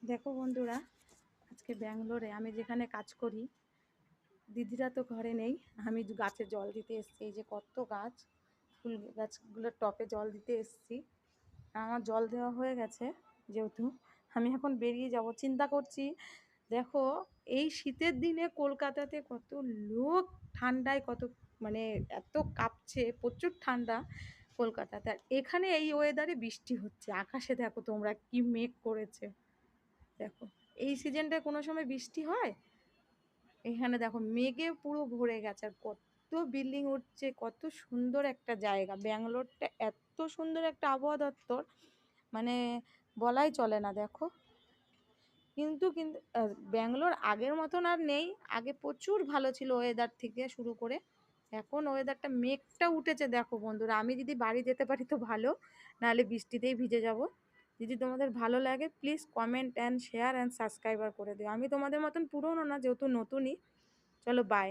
দেখো বন্ধুরা, আজকে ব্যাঙ্গালোরে আমি যেখানে কাজ করি, দিদিরা তো ঘরে নেই। আমি গাছে জল দিতে এসেছি। এই যে কত গাছ, ফুল গাছগুলোর টপে জল দিতে এসেছি। আমার জল দেওয়া হয়ে গেছে, যেহেতু আমি এখন বেরিয়ে যাব চিন্তা করছি। দেখো, এই শীতের দিনে কলকাতাতে কত লোক ঠান্ডায় কত মানে এত কাঁপছে, প্রচুর ঠান্ডা কলকাতাতে। আর এখানে এই ওয়েদারে বৃষ্টি হচ্ছে, আকাশে দেখো তোমরা কি মেঘ করেছে। দেখো, এই সিজনটায় কোনো সময় বৃষ্টি হয়? এখানে দেখো মেঘে পুরো ভরে গেছে, আর কত বিল্ডিং উঠছে, কত সুন্দর একটা জায়গা। ব্যাঙ্গালোরটা এত সুন্দর একটা আবহাওয়া দপ্তর, মানে বলাই চলে না। দেখো, কিন্তু কিন্তু ব্যাঙ্গালোর আগের মতন আর নেই। আগে প্রচুর ভালো ছিল ওয়েদার থেকে শুরু করে। এখন ওয়েদারটা মেঘটা উঠেছে। দেখো বন্ধুরা, আমি যদি বাড়ি যেতে পারি তো ভালো, নাহলে বৃষ্টিতেই ভিজে যাব। যদি তোমাদের ভালো লাগে please comment and share and subscriber করে দিও। আমি তোমাদের মতন পুরনো না, যেহেতু নতুনই। চলো, বাই।